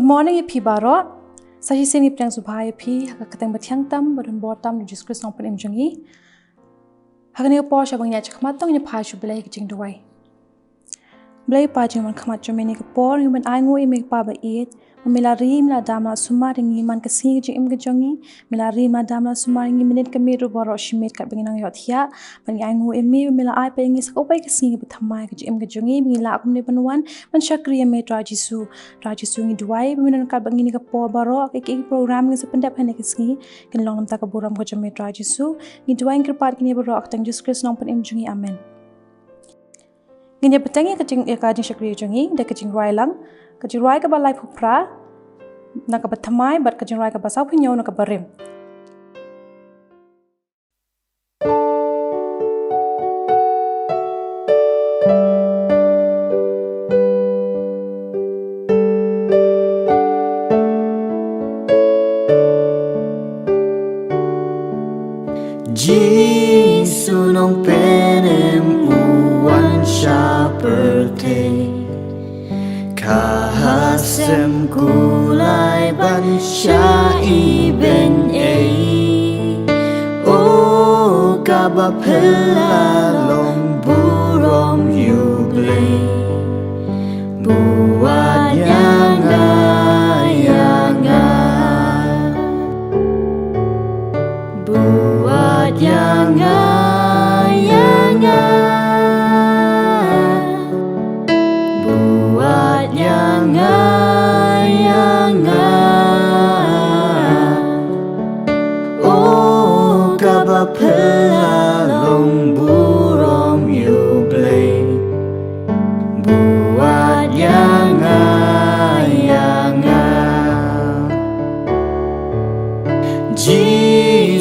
morning, Pi Baro. Saya sini pedang subhai Pi, hak keteng betiang tam, badun botam, lujus kris nong penim jongi. Hak ni po siya bang nyacak matong ni pa U Blei ke jingrwai. Blei pa jing man khamat jomeni ke por, yuman aingu imi pa ba iet, memilari mila damla sumar ringi man kesing jing im ke jongi, milari mila damla sumar ringi minit ke miru boro shimit kat benginang yot hiya, bang aingu imi mila ai pa ingi sakopai kesing ke bethamai ke jing im ke jongi, bingila akum ni panuan, man syakri ame trajisu ngi duai, biminan kat bangini ke por boro, ke program ngi sependap hane kesing, ken long nam ta ke buram ke jame trajisu, ngi duai ngkirpat kini boro ak tang jus kris nong pen im jongi amen. Gini petangi kajing syakri jongi, da kajing ruai lang, kajing ruai ke balai pupra, nak ke bethamai, bat kajing ruai ke basau punyau nak ke barim. Sunong penem uwan syaperte kahasem kulai ban syai ben o kaba pelalong burom U Blei buat yang buat yang buat yang oh kaba pelalong burom U Blei buat yang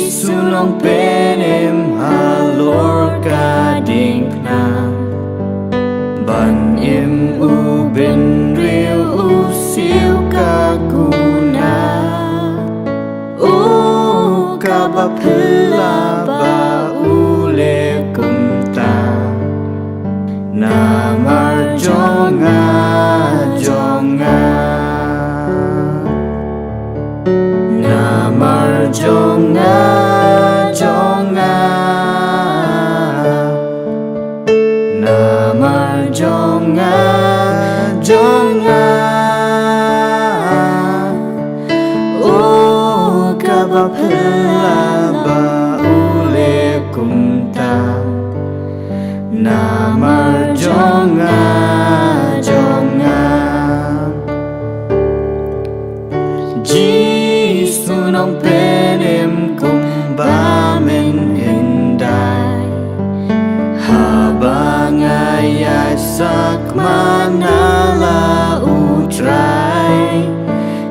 sunong penem halor kading khnang ban im u ben riu u siu kaguna o kaba pela ba ule kumta namar jonga namar jonga namar jonga oh kaba pela ba ule kumta namar jonga ji sunong penem kumbamen hindai habang ayat sak manala utrai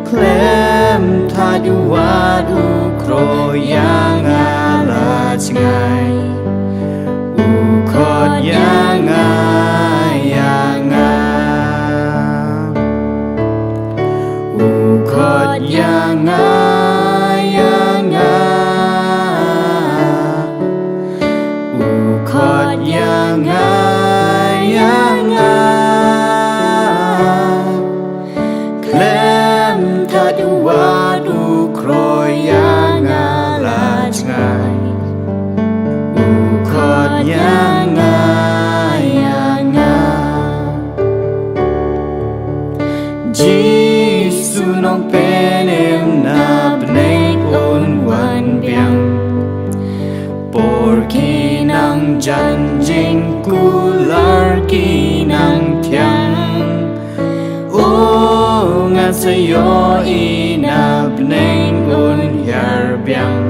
klem taduat ukro yang alat ngai ukot yang ukot yang ukot yang klem taduat ukro yang alat ngai ukot yang ji sunong penem na bnek on wan biang por kinang janjing kular kinang tiang o nga sayo ina bnek on yar biang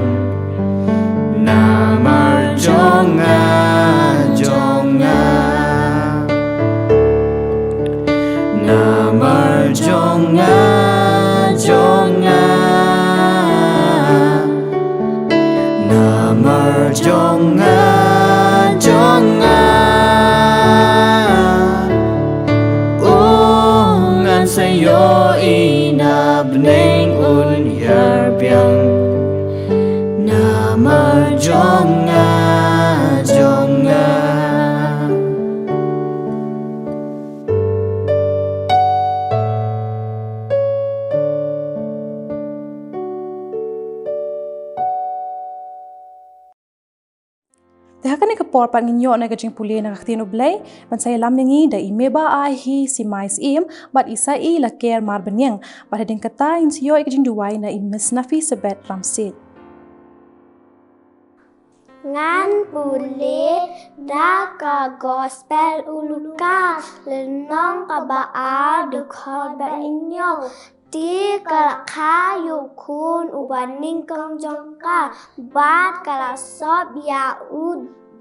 namar jonga namar jonga namar jonga oh ngan sayo ina bneng un yar biang namar jonga Te hakane ka por pat nginyo na ka jingpule na Ktien U Blei ban saya lam ngi da imeba ai hi si mais bat isa I la ker mar benyang bat heding kata in siyo ik jingduai na imis nafi sebet ramsit. Ngan pule da ka gospel uluka lenong kaba de kaba inyo ti kala kayu kun ubaning kong jongka bat kala sob ya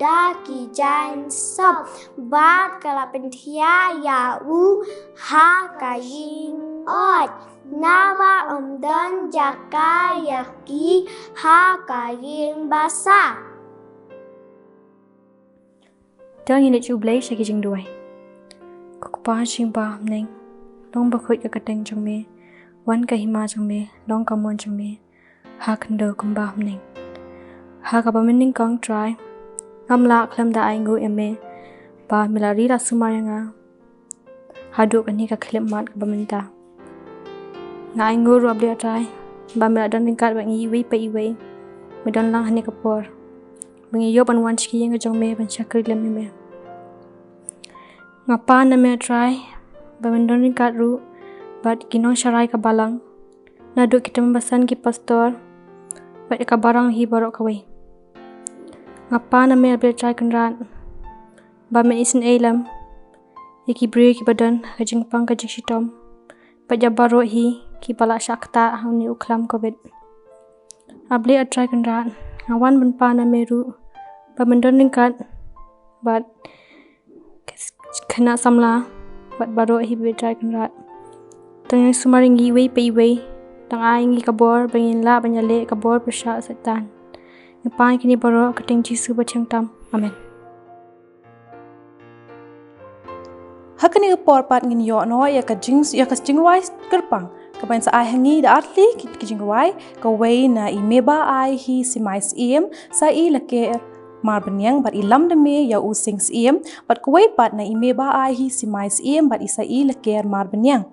da ki jain sob bat kala pentia ya ha kayin ot nawa dan jaka yaki ha kayin basa. Dang unit U Blei shaki jingduai. Kukupa jingba neng. Long bakut ka kateng jangme. Wan Khynnah To Iaroh long kamon jangme. Ha kando kumba neng. Ha kaba mening kong try. Ngamla klam da aingu eme. Ba milari la sumayanga. Hadu kani ka klip mat ka bynta. Nga aingu ru abli atay. Ba mila don ringkat bang iwi pa iwi. Medon lang hani kapor. Mengiyo ban wan chiki yang jangme ban chakri lem eme. Ngapa na me try ba mendon ringkat ru bat kinong syarai ka balang naduk kita membasan ki pastor bat ka barang hi barok kawai. Ngapa na me abli try kenrat ba me isin elam iki bri ki badan ka jingpang ka jiksitom bat jabaro hi ki balak syakta hauni uklam covid. Abli atry kenrat ngawan benpa na meru ba mendon ringkat bat kena samla bat baro hi betrai kenrat tang sumaringi wei pe wei tang aingi kabor bangin la banyale kabor persya setan ngepai kini baro keting jisu bacang tam amen. Hakane ka por pat nginyo no ya ka jingwai kerpang kabain sa ai hangi da atli ki jingwai ka wei na imeba ai hi si mais sa I la ker mar benyang bat ilam deme ya using bat kuwei pat na imeba ai hi si mais bat isa I la ker mar benyang.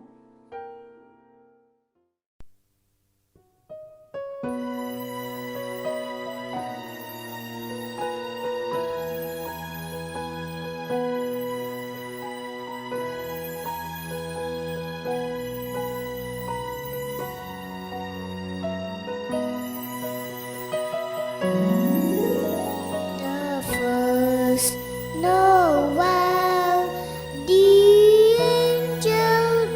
Noel, the angel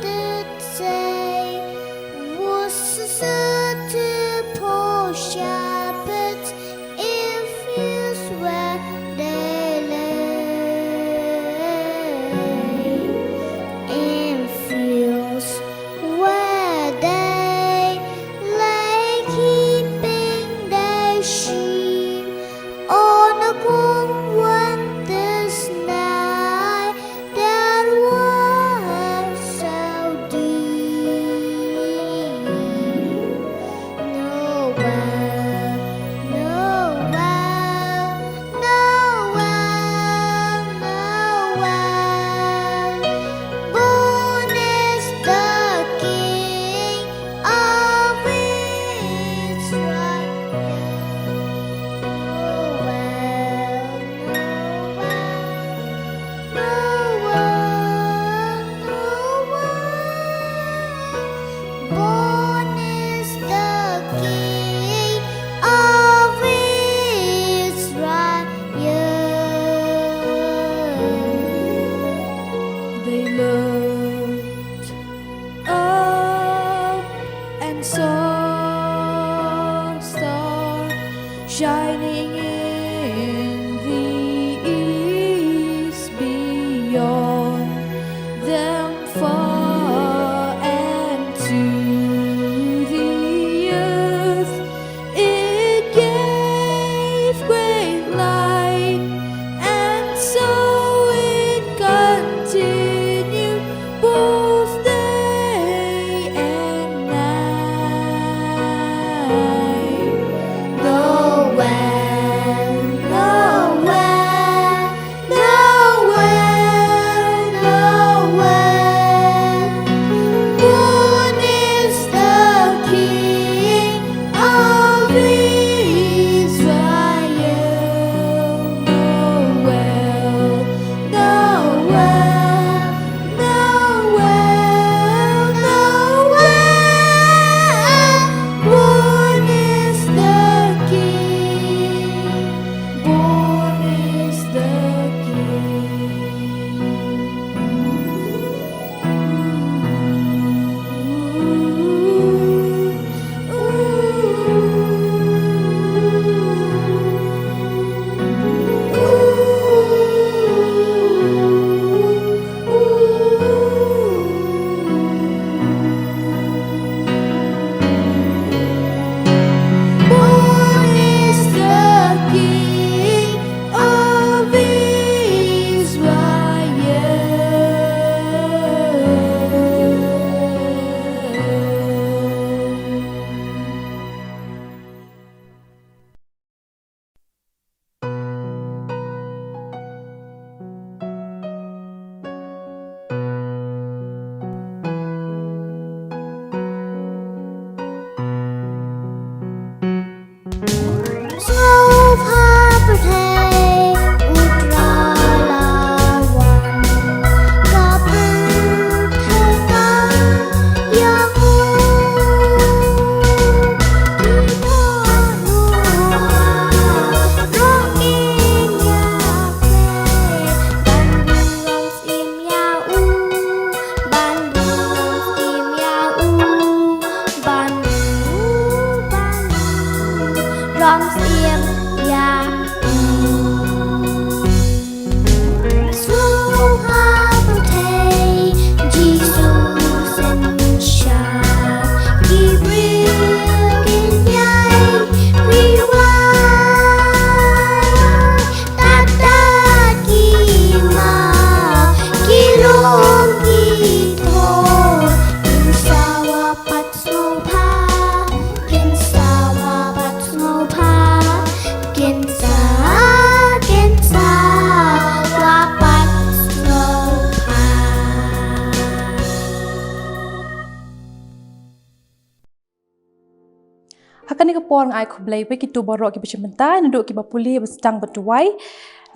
Hakan ni kapor ngai ku Blei pe kitu borok ki bynta nduk ki bapuli bestang betuai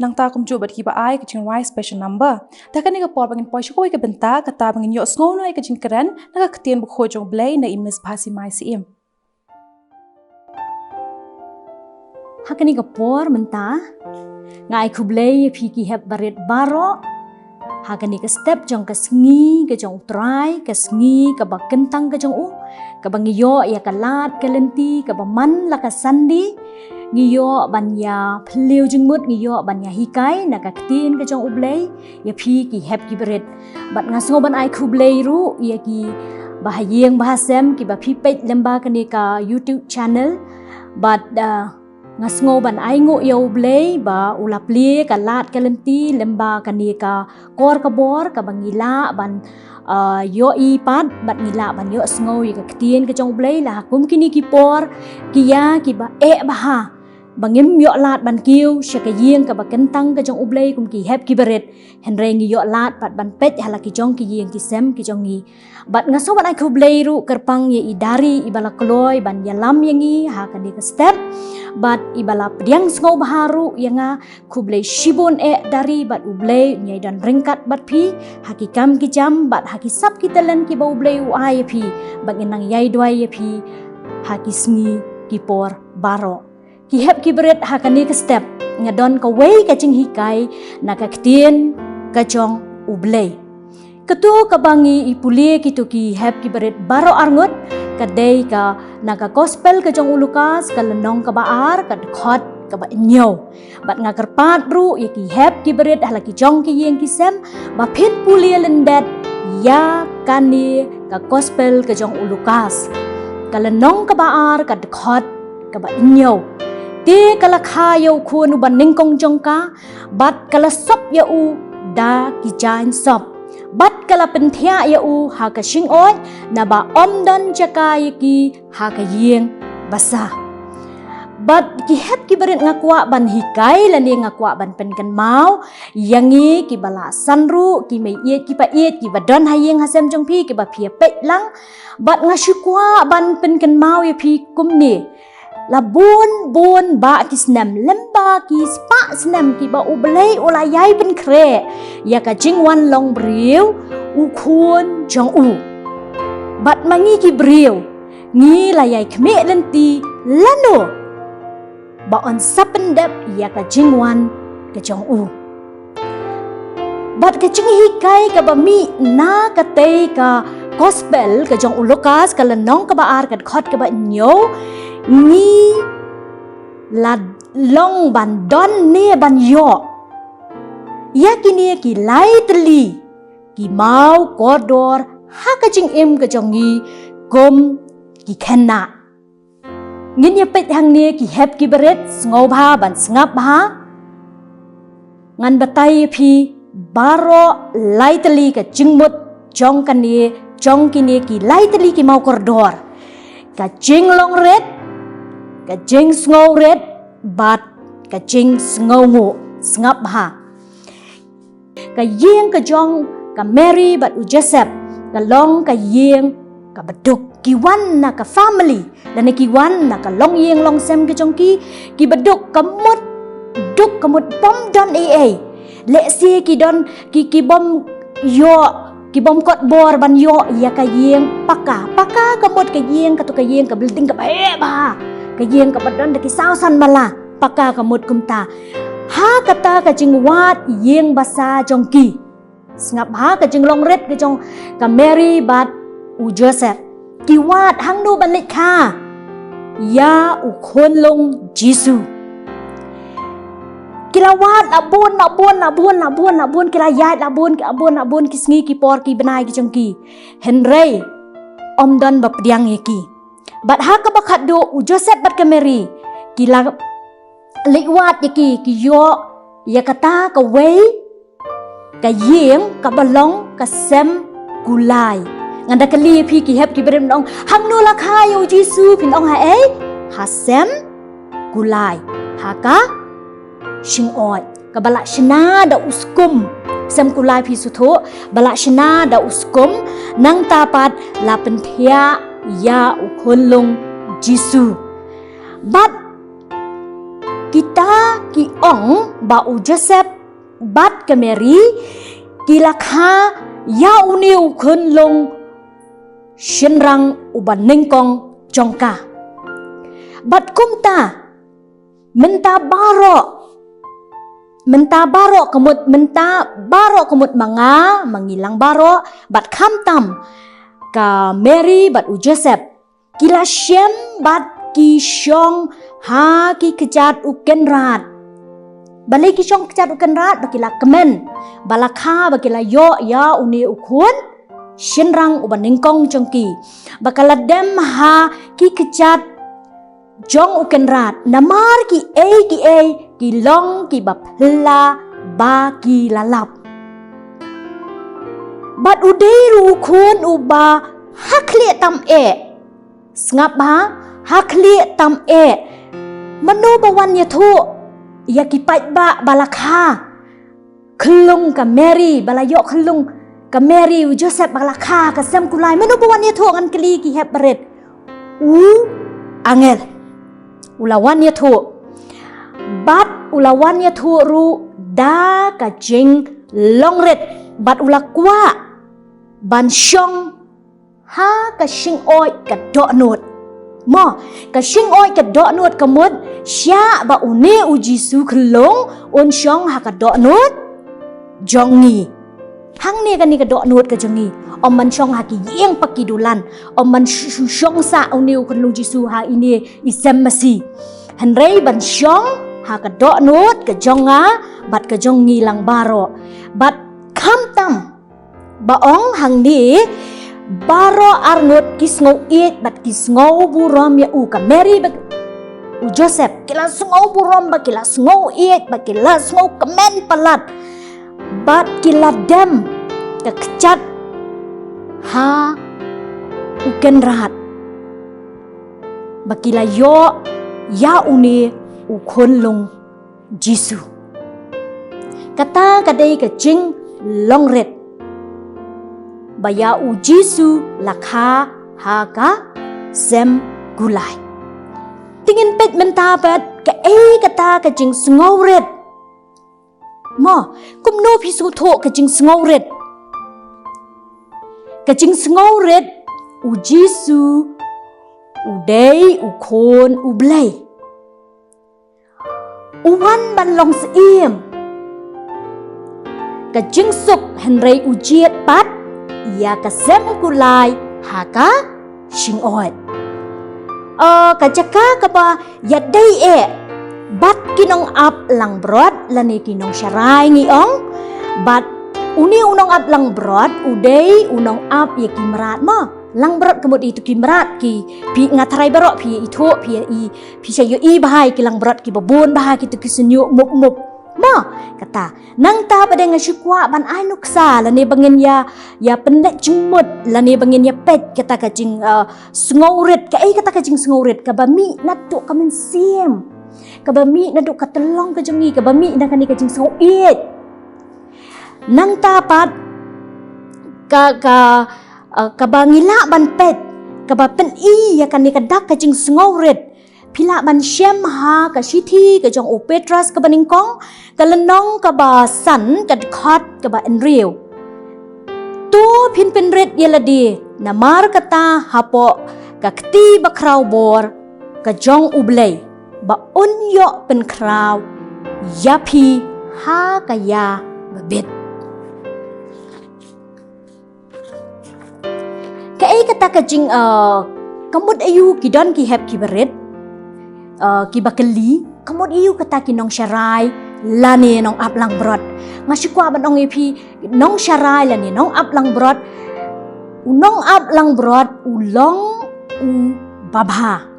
nang ta kumjuh bat ki ba ai ke jingrwai special number. Hakan ni kapor bangin poi shkoi ke bynta kata bangin yo sngo noi ke jingkren na ka Ktien bu khojong Blei na imis bhasi mai sim. Hakan ni kapor bynta ngai ku Blei phi ki heb baret baro. Hakan ni ke step jong ke sngi ke jong utrai ke sngi ke ba kentang ke jong u ke ba ngiyo ya ke lat ke lenti ke ba man la ke sandi ngiyo ban ya phliu jingmut ngiyo ban ya hikai na ka Ktien ke jong U Blei ya phi ki heb ki baret bat ngasngo ban ai ku Blei ru ya ki bahayeng bahasem ki ba phi page lemba ke ni ka YouTube channel bat ngasngo ban ai ngo yo Blei ba ulapli ka lat ka lenti lemba ka ni ka kor ka bor ka bangila ban yo i pat bat ngila ban yo sngo ya ka Ktien ka jong Blei la kum kini ki por ki ya ki ba ba ha bangim yo lat ban kiu sha ka yeng ka ba kentang ka jong U Blei kum ki heb ki beret henre ngi yo lat pat ban pet hala ki jong ki yeng ki sem ki jong ngi bat ngaso ban ai ku Blei ru kerpang ye idari ibala kloy ban yalam yangi ha ka ni ka step bat ibala pediang sngo baharu yanga ku Blei shibon dari bat U Blei nyai dan ringkat bat phi hakikam ki jam bat hakisap ki telen ki ba U Blei u ai phi bangin nang yai dwai phi hakisngi ki por baro ki heb ki beret hakani ke step ngadon ka wei ka jinghikai na ka Ktien ka jong U Blei ketu ka bangi ipuli kitu ki heb ki beret baro arngot kadai ka naga gospel ka jong ulukas ka lenong ka baar ka khot ka ba nyo bat ngagar pat ru ya ki heb ki beret hala ki jong ki yeng ki sem ba phin puli lendet ya kani ka gospel ka jong ulukas ka lenong ka baar ka khot ka ba nyo ti kala khayo khunu ban ningkong jong ka bat kala sop ya u da ki jain sop bat kala penthia ya u ha ka shing oi na ba om don chaka ki ha ka yeng basa bat ki het ki barit ngakwa ban hikai la ni ngakwa ban pen kan mau yangi ki bala sanru ki mei ye ki pa ye ki badon ha yeng hasem jong phi ki ba phia pe lang bat ngashukwa ban pen kan mau ye phi kum ni la bun ba ki snam lemba ki spa snam ki ba U Blei ola yai pynkhreh ya ka jingwan long briu u khun jong u bat mangi ki briu ngi la yai khme lenti lano ba on sapendep ya ka jingwan ka jong u bat ka jinghikai ka ba mi na ka te ka gospel ka jong ulukas ka lanong ka ba ar ka khot ka ba nyo ni la long ban don ne ban yo ya kini ki lightly ki mau kodor ha ka jing em ka jongi gom ki khenna ngin ya pet hang ne ki heb ki beret ngau bha ban ngap bha ngan batai phi baro lightly ka jingmut jong kan ni jong kini ki lightly ki mau kodor ka jing long red ka jing sngo red bat ka jing sngo ngo ngap ha ka yeng ka jong ka Mary bat u Joseph ka long ka yeng ka baduk ki wan na ka family dan ki wan na ka long yeng long sem ka jong ki baduk ka mut duk ka mut bom don le si ki don ki bom yo ki bom kot bor ban yo ya ka yeng paka ka mut ka yeng ka tu ka yeng ka building ka ba ka yeng ka badon ki sausan mala paka ka mut kumta ha kata ka jingwat yeng basa jongki ngap ha ka jinglong red ka jong ka Mary bat u Joseph ki wat hang nu ban lik kha ya u khon long Jisu kilawat labun kila yat labun kisngi ki por ki benai ki jongki Henry om don bap diang ki bat ha ka bakhat do u Joseph bat ka Mary kila liwat ki yo ya kata ka wei ka yeng ka balong ka sem gulai nganda kali phi ki heb ki berem dong hang no la khayo Jisu phin ong ha ha sem gulai ha ka shing oi ka bala shna da uskum sem gulai phi sutho bala shna da uskum nang tapat la penthia ya ukhonlong Jisu Bat kita ki ong ba u Joseph bat ke Mary ki lakha ya uniu khun long shinrang uban ningkong jongka. Bat kumta menta baro kemut manga mengilang baro bat khamtam ka Mary bat u Joseph kila shem bat ki shong ha ki kejat u kenrat balai ki shong kejat u kenrat bakila kemen balakha bakila yo ya uni ukun shinrang uban ningkong jongki bakala dem ha ki kejat jong u kenrat namar ki ki long ki bapla ba ki lalap bat udeiru ukun uba hakli tam Sngap ba hakli tam mano bawan yathu yakipat ba balakha khulung ka Mary balayo khulung ka Mary u Joseph balakha ka sem kulai mano bawan yathu ngan kli ki heb beret angel ulawan yathu bat ulawan yathu ru da ka jing longret bat ulakwa ban shong ha ka shing oi ka do not mo ka shing oi ka do not kamut sya ba une u Jisu khulong on shong ha ka do not jongi hang ne ka ni ka do not ka jongi om man shong ha ki yeng pakidulan om man shong sa une u khulong Jisu ha ini isem masi hanrei ban shong ha ka do not ka jonga bat ka jongi lang baro bat khamtam baong hang ni baro arnot kisngau bat kisngau buram ya u ka Mary bak u Joseph kila sngau buram ba kila sngau ba kila sngau kemen palat bat kila dem ka kechat ha u kenrat ba kila yo ya uni u khonlong Jisu kata kadai ka jing longret baya u Jisu lakha haka sem gulai tingin pet mentapat ka kata ka jing sngoret mo kumno pisu tho ka jing sngoret u Jisu u dei u khon u Blei u wan ban long siem ka jing suk henrei u jiet pat ia ka sem kulai haka shing oet ka jaka ka ba ya dei bat kinong ap lang brod lani kinong syarai ngi ong bat uni unong ap lang brod udei unong ap ya kimrat mo lang brod kemud itu kimrat ki pi ngatrai baro pi itu pi sayo i bahai ki lang brod ki babon bahai ki tu kisenyu mup mo kata nang ta pada ngasyukwa ban ai nuksa lani bangin ya pendek jumut lani bangin ya pet kata kajing sngoret ka kata kajing sngoret ka bami natuk kamen siem ka bami naduk ka telong ka jengi ka bami nak ni kajing sngoit nang ta pat ka bangila ban pet ka ba pen ya kan ni ka dak kajing sngoret pila ban shem ha ka shithi ka jong o Petras ka baningkong ka lenong ka ba san ka khot ka ba enriu tu phin red yeladi namar kata hapo ka kti ba kraw bor ka jong U Blei ba unyo pen kraw yapi ha ka ya babit ka kata ka jing kamut ayu kidon ki hep ki beret kibakeli kamod iu kata kinong syarai lani nong aplang brod ngasyukwa ban ong ipi nong syarai lani nong aplang brod unong aplang brod ulong u babha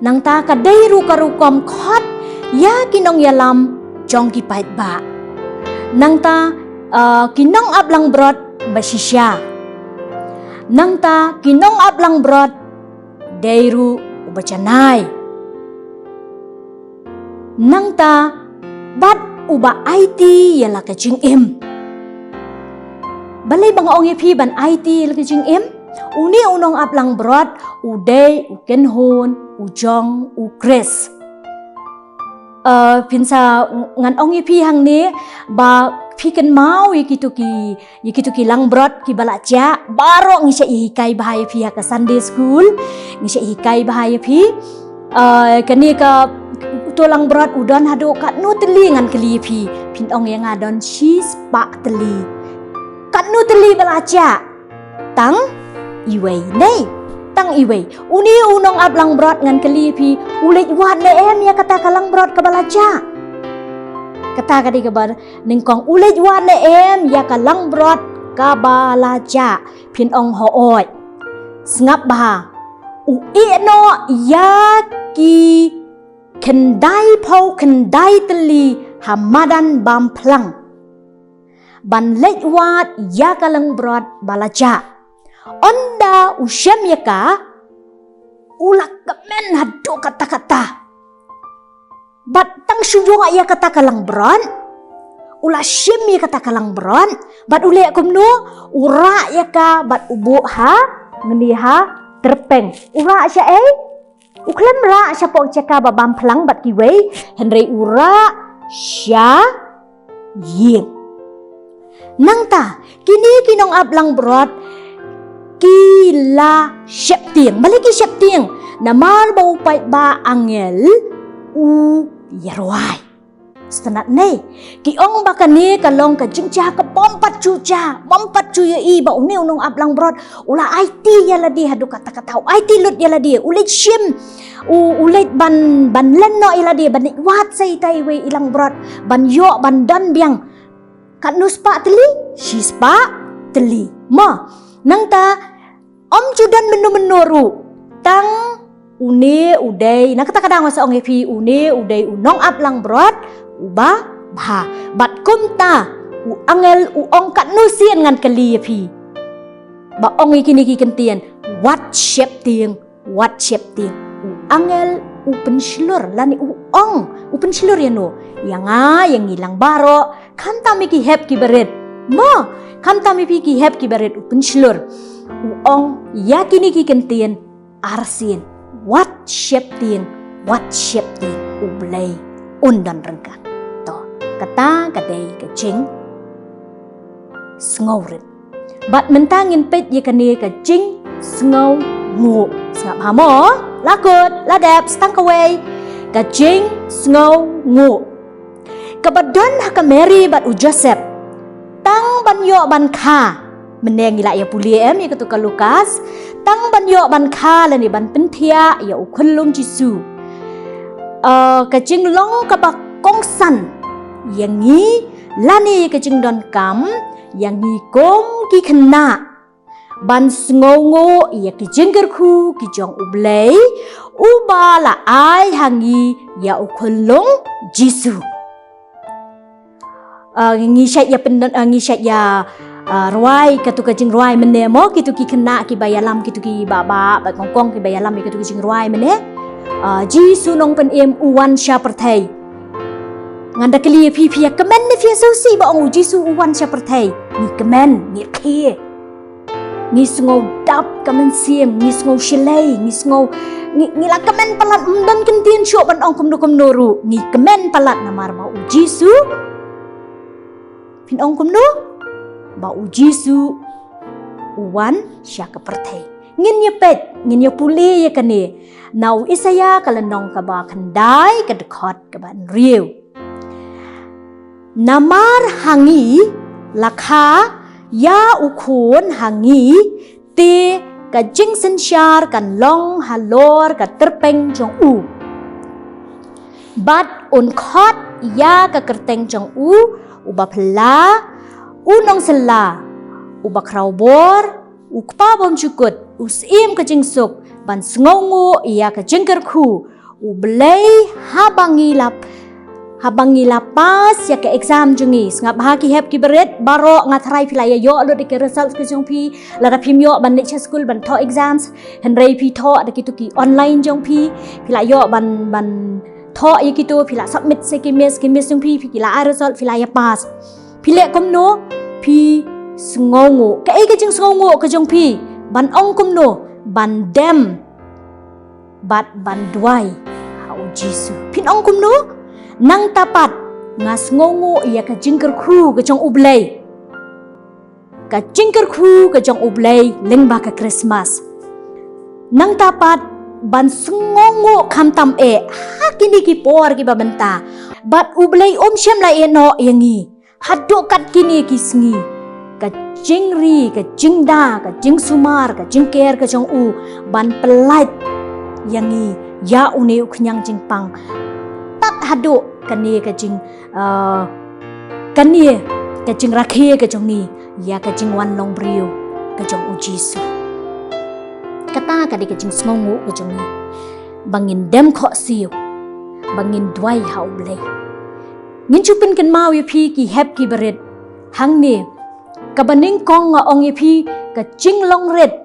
nang ta ka deiru karukom khot ya kinong yalam jong ki pait ba nang ta kinong aplang brod basisya nang ta kinong aplang brod deiru ubacanai nang ta bat uba IT yala ka jing balai bang ong pi ban IT yala ka jing uni unong aplang brod udei uken hon u jong, u kres. Pinsa ngan ong pi hang ni ba pi kan mau yikituki langbrot ki balaja baro ngisa ihikai bahaya pi ka Sunday school ngisa ihikai bahaya pi kani ka to langbrot udon hado kat nu teli ngan keli pi pin ong yang adon cheese pak teli kat nu teli balaja tang iwei nei tang iwei uni unong ab langbrot ngan keli pi ulet wat le em ya kata ka langbrot ka balaja kata kadi kabar ningkong ulet wat le em ya ka langbrot ka balaja pin ong ho oi ngap ba u i no ya ki kendai pau kendai teli hamadan bam plang ban let wat ya ka langbrot balaja onda usyam yaka ulak kemen hadu kata-kata bat tang sujung ya kata kalang beron ula syam ya kata kalang beron bat ule kumno ura yaka bat ubu ha ngeni ha terpeng ura sya uklam ra sya pok caka babam plang bat kiwei henry ura sya ying nangta kini kinong ablang berot kila syepting maliki syepting namar bau pai ba angel u yarwai stanat nei ki ong bakani kalong ka jingcha ka pompat cu ya i ba uni unong ablang brod ula IT ya ladi hadu kata-kata IT lut ya ladi ulit shim ulit ban len no iladi ban wat sai tai we ilang brod ban yo ban dan biang kat nuspa teli shispa teli ma nang ta om judan menu-menuru tang une udai nak kata kadang masa ong epi une udai unong ablang brod uba bah bat kumta u angel u ong kat nusian ngan kali epi ba ong iki niki kentien what shape ting u angel u penslur lani u ong u penslur ya no yang ilang baro kan tamiki hep ki beret ma kan tamiki ki hep ki beret u penslur uong yakini ki kentien arsin what shape ting U Blei undan rengkan to kata kadai ke jing sngorit bat mentangin pet ye kani ke jing sngow ngu ngap hamo lakut ladap stang kawai ke jing sngow ngu kabadon ha Mary bat u Joseph tang ban yo ban kha meneng ila ya puli em ya ketuka Lukas tang ban yo ban kha la ni ban penthia ya u khulung Jisu ka jing long ka ba kong san yang ni lani ka jing don kam yang ni kong ki khna ban sngongo ya ki jingger khu ki jong U Blei u ba la ai hangi ya u khulung Jisu ngi shat ya pen ngi shat ya ruai ketuka jingrwai mene mo kitu ki khna ki bayalam kitu ki baba ba kongkong ki bayalam kitu ki jingrwai mene ji sunong pen em uwan sha perthai nganda kli phi phi kemen ne phi so si ba ong ji su uwan sha perthai ni kemen ni khi ni sngo dap kemen siem ni sngo shilei ni sngo ni la kemen palat dan kentien syo ban ong kumno ru ni kemen palat namar ba ji su pin ong kumno ba Jisu uwan sya ka perthai ngin ye pet ngin ye puli ye kani nau Isaya kalanong ka ba khandai ka dekhot ka ban riu namar hangi lakha ya ukhun hangi te ka jingsen syar kan long halor ka terpeng jong u bat un khot ya ka kerteng jong u uba phla unong sela ubakrau bor ukpa bom cukut usim ke jingsuk ban sngongu ia ke jengker khu U Blei habangi lapas ya ke exam jungi ngap ha ki hep ki beret baro ngatrai pilaya yo lo de ke result ke jong pi lara phim yo ban lecture school ban tho exams henrei pi tho de kitu ki online jong pi pilayo ban tho ye kitu pila submit se ki mes jong pi pila result pilaya pas pilek komno pi sngongo ka jing sngongo ka jong pi ban ong komno ban dem bat ban duai hau Jisu phin ong kum nu nang tapat ngas ngongo ia ka jingkru ka jong U Blei ka jingkru ka jong U Blei lengba ka Christmas nang tapat ban sungongo khamtam hakini ki por ki babenta bat U Blei shem la no yangi haddo kat kini ki sngi ka jingri ka jingda ka jingsumar ka jingker ka jong U ban pelait yangi ya une uknyang jingpang tat haddo kani ka jing kani ka jing rakhe ka jong ni ya ka jing wan long brio ka jong U Jisu kata ka di ka jing sngongo ka jong ni bangin dem kho siu bangin duai hau Blei ngin chupin kan mau ye phi ki hep ki beret hang ni ka baning kong nga ong ye phi ka jing long red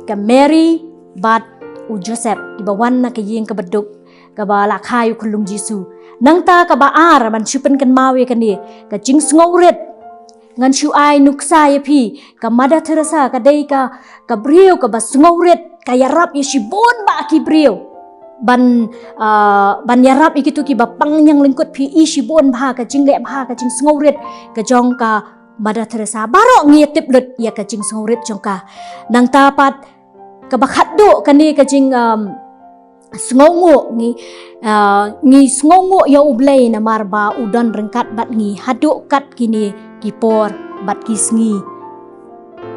ka Mary bat U Joseph ki bawan na ka yeng ka baduk ka ba la khai kun lung Jisu nang ta ka ba ar ban chupen kan mau ye kan ni ka jing sngo red ngan chu ai nuksa ye phi ka Mother Teresa ka dei ka brio ka ba sngo red ka yarap ye shibon ba ki brio ban yarap ikitu ki ba pangyang lengkut phi i shibon ba ka jing le ba ka jing sngo red ka jong ka Mother Teresa baro ngi tip lut ya ka jing sngo red jong ka nang ta pat ka ba khatdo ka ni ka jing sngongo ngi sngongo ya U Blei na marba udan rengkat bat ngi hado kat kini kipor bat kisngi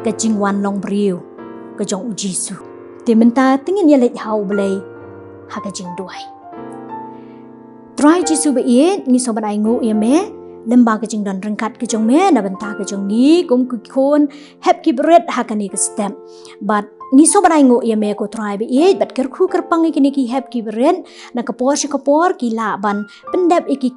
ka jing wan long brio ka jong U Jisu timenta tingin ya le hau Blei ha ka jing duai try Jisu ba ye ngi so ban ai ngo ye me lemba ka jing dan rengkat ka jong me na benta ka jong ngi kum ku khon hep ki bret ha ka ni ka stem but ni so ban ai ngo ye me ko try ba ye bat ker khu ker pang ki ni ki hep ki bret na ka por ki la ban pendep ki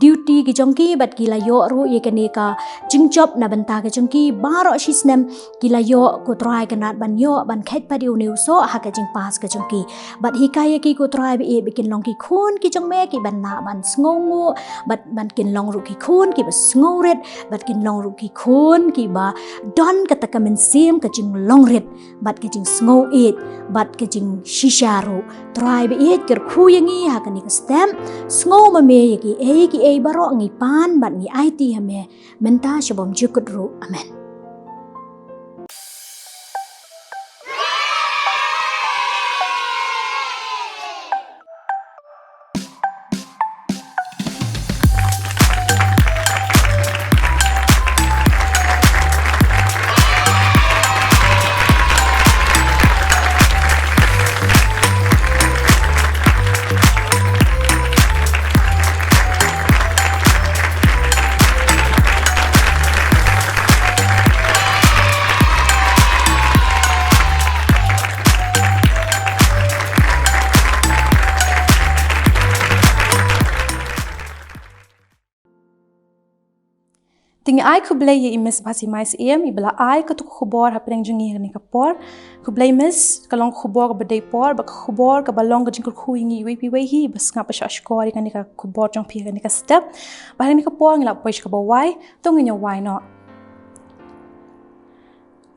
duty ki jong ki bat ki la yo ru ye ka ni ka jing job na benta ka jong ki baro shi snem ki la yo ko try ka nat ban yo ban khet pa diu new so ha ka jing pas ka jong ki bat hi ka ye ki ko try ba ye bikin long ki khon ki jong me ki ban na ban sngongo bat ban kin long ru ki khon ki ba sngo red bat kin long ru ki khon ki ba don ka ta ka men sim ka jing long red bat ka jing sngo it bat ka jing shisharu try ba ye ker khu yangi ha ka ni ka stem sngo ma me ki e baro ngi pan bat ngi IT hame menta shabom jukut ru amen Tingi ai ku Blei ye imis basi mais ibla ai ka tu khubor ha preng jingi ni ka por ku Blei mis ka long khubor ka bedai por ba khubor ka balong ka jing khu ingi wi hi bas nga pa shashkori ka ni ka khubor jong pi ka ni ka step ba ni ka por ngila poish ka ba wai tong nya wai no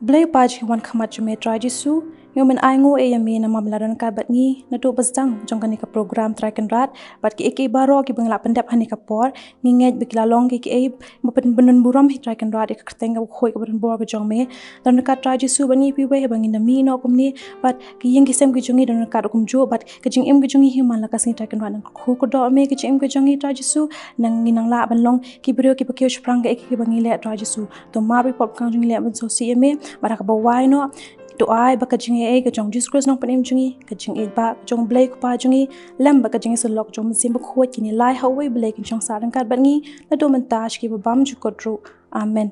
Blei pa ji wan khamat jume try Jisu Yomen ai ngo e yami na mamlaran ka bat ngi na tu bas dang jong ka ni ka program try kan rat bat ki ek baro ki bangla pendap hani ka por ngi ngej bikla long ki e mapen benun buram hi try kan rat ek teng ka khoi ka ben bor ka jong me dan ka try Jisu bani pi we bangin na mi no kum ni bat ki yeng ki sem ki jongi dan ka kumjuh bat ki jing em ki jongi hi man la ka sing try kan rat khu ko do me ki jing em ki jongi try Jisu nang ngi nang la ban long ki brio ki pakyo sprang ka ek ki bangi le try Jisu to mar ri pop kang jing le ban so si me bara ka ba wai no to ai ba ka jingi e ka jong Jesus Christ nong panim jingi ka jing e ba jong Blei ko pa jingi lam ba ka jingi sulok jong sim ba khoi kini lai hawi Blei kin chong sa rang kat ban ngi na do man tash ki ba bam ju ko tru amen